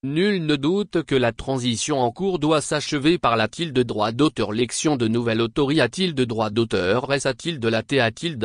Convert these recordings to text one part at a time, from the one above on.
Nul ne doute que la transition en cours doit s'achever par la droit d'auteur. L'élection de nouvelle autorité de droit d'auteur de la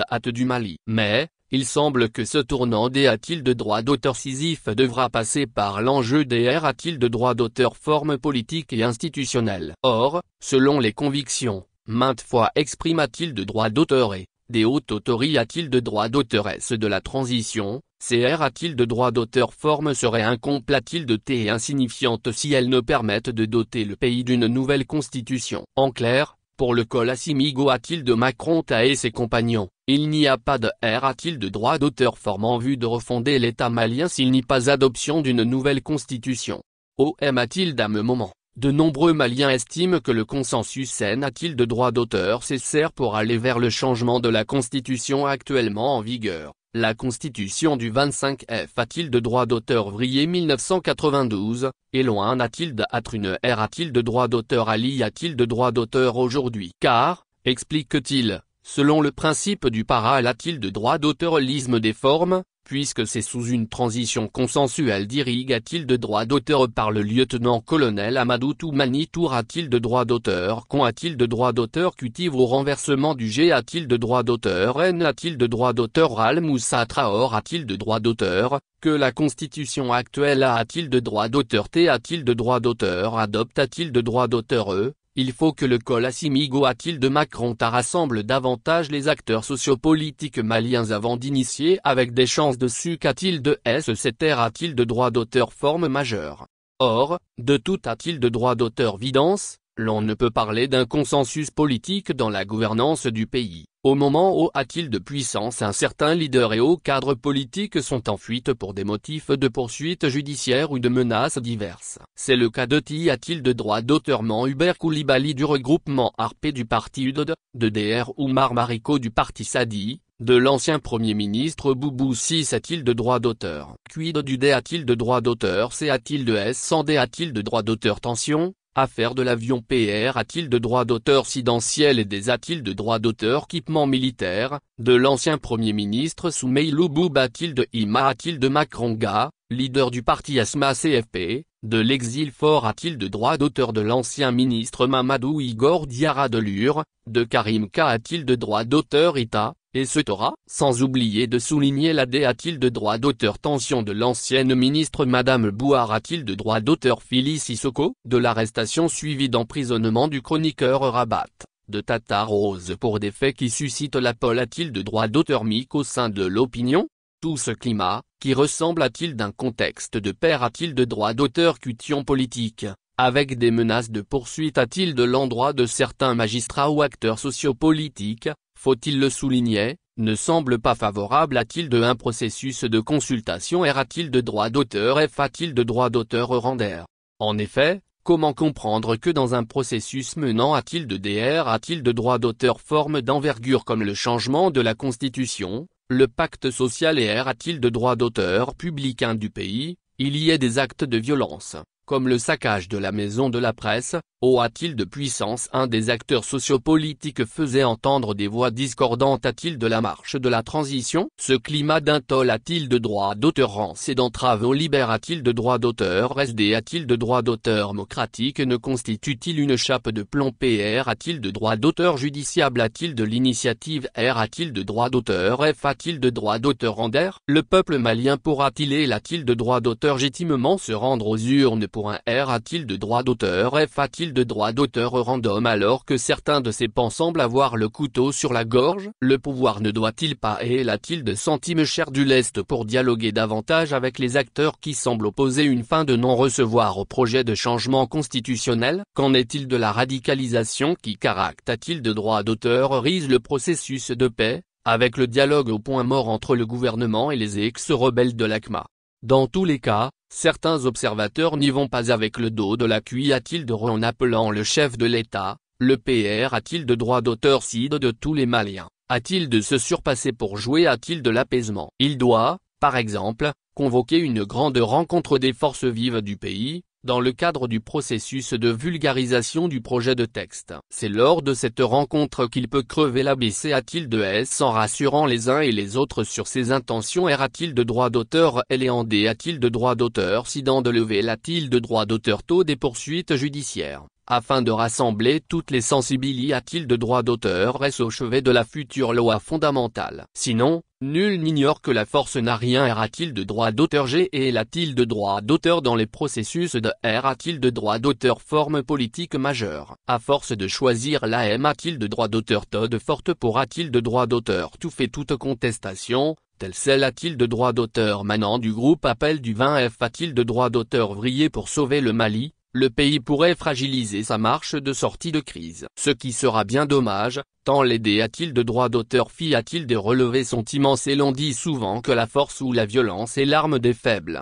hâte du Mali. Mais, il semble que ce tournant des de droit d'auteur scisif devra passer par l'enjeu des de droit d'auteur forme politique et institutionnelle. Or, selon les convictions, maintes fois exprimées de droit d'auteur et des hautes autorités de droit d'auteur de la transition, ces de droit d'auteur forme seraient incomplètes et insignifiantes si elles ne permettent de doter le pays d'une nouvelle constitution. En clair, pour le col Assimigo de Macron et ses compagnons, il n'y a pas de de droit d'auteur forme en vue de refonder l'État malien s'il n'y a pas adoption d'une nouvelle constitution. À me moment, de nombreux Maliens estiment que le consensus de droit d'auteur sert pour aller vers le changement de la constitution actuellement en vigueur. La constitution du 25 F de droit d'auteur vrillé 1992, est loin d'être une de droit d'auteur de droit d'auteur aujourd'hui. Car, explique-t-il, selon le principe du de droit d'auteurisme des formes, puisque c'est sous une transition consensuelle de droit d'auteur par le lieutenant-colonel Amadou Toumani Tour de droit d'auteur de droit d'auteur cultive au renversement du G de droit d'auteur N de droit d'auteur Al Moussa Traor de droit d'auteur, que la constitution actuelle de droit d'auteur T de droit d'auteur adopte de droit d'auteur E. Il faut que le col Assimigo de Macron rassemble davantage les acteurs sociopolitiques maliens avant d'initier avec des chances de succès de cette de droit d'auteur forme majeure. Or, de tout de droit d'auteur vidance, l'on ne peut parler d'un consensus politique dans la gouvernance du pays, au moment où de puissance un certain leader et hauts cadres politiques sont en fuite pour des motifs de poursuite judiciaire ou de menaces diverses. C'est le cas de de droit d'auteur Hubert Koulibaly du regroupement Harpé du parti UDD, de Dr Oumar Mariko du parti Sadi, de l'ancien Premier ministre Boubou Si de droit d'auteur. Quid du D de droit d'auteur C de S sans D de droit d'auteur tension. Affaire de l'avion PR de droit d'auteur sidentiel et des de droit d'auteur équipement militaire, de l'ancien Premier ministre Soumeilou Bouba de Ima de Macronga, leader du parti Asma CFP, de l'exil fort de droit d'auteur de l'ancien ministre Mamadou Igor Diarra de Lure, de Karim K de droit d'auteur Ita, et Torah, sans oublier de souligner la D de droit d'auteur tension de l'ancienne ministre Madame Bouhar de droit d'auteur Phyllis Sissoko, de l'arrestation suivie d'emprisonnement du chroniqueur Rabat, de Tata Rose pour des faits qui suscitent l'appel de droit d'auteur mic au sein de l'opinion. Tout ce climat, qui ressemble d'un contexte de père de droit d'auteur cution politique, avec des menaces de poursuite de l'endroit de certains magistrats ou acteurs sociopolitiques, faut-il le souligner, ne semble pas favorable de un processus de consultation de droit d'auteur F de droit d'auteur render. En effet, comment comprendre que dans un processus menant de DR de droit d'auteur forme d'envergure comme le changement de la Constitution, le pacte social et de droit d'auteur public du pays, il y ait des actes de violence, comme le saccage de la maison de la presse, au de puissance un des acteurs sociopolitiques faisait entendre des voix discordantes de la marche de la transition. Ce climat d'intoll de droit d'auteur rend et d'entrave au libre de droit d'auteur SD de droit d'auteur démocratique ne constitue-t-il une chape de plomb PR de droit d'auteur judiciable de l'initiative R de droit d'auteur F de droit d'auteur render? Le peuple malien pourra-t-il et de droit d'auteur légitimement se rendre aux urnes pour un R de droit d'auteur F de droit d'auteur random alors que certains de ses pans semblent avoir le couteau sur la gorge? Le pouvoir ne doit-il pas et de centime cher du lest pour dialoguer davantage avec les acteurs qui semblent opposer une fin de non-recevoir au projet de changement constitutionnel? Qu'en est-il de la radicalisation qui caractérise de droit d'auteur le processus de paix, avec le dialogue au point mort entre le gouvernement et les ex-rebelles de l'ACMA? Dans tous les cas, certains observateurs n'y vont pas avec le dos de la cuisse en appelant le chef de l'État, le PR de droit d'auteur cide de tous les Maliens, de se surpasser pour jouer de l'apaisement. Il doit, par exemple, convoquer une grande rencontre des forces vives du pays, dans le cadre du processus de vulgarisation du projet de texte. C'est lors de cette rencontre qu'il peut crever l'ABCS en rassurant les uns et les autres sur ses intentions. R-a-t-il de droit d'auteur L&D a-t-il de droit d'auteur Sidan de lever la-t-il de droit d'auteur taux des poursuites judiciaires afin de rassembler toutes les sensibilités. A-t-il de droit d'auteur au chevet de la future loi fondamentale? Sinon, nul n'ignore que la force n'a rien. R-a-t-il de droit d'auteur G et a-t-il de droit d'auteur dans les processus de R? A-t-il de droit d'auteur forme politique majeure? À force de choisir la M, a-t-il de droit d'auteur de forte pour? A-t-il de droit d'auteur tout fait toute contestation telle celle? A-t-il de droit d'auteur manant du groupe Appel du 20 F? A-t-il de droit d'auteur vrillé pour sauver le Mali? Le pays pourrait fragiliser sa marche de sortie de crise. Ce qui sera bien dommage, tant l'aider. A-t-il de droit d'auteur Fi? A-t-il des relevés sont immenses et l'on dit souvent que la force ou la violence est l'arme des faibles.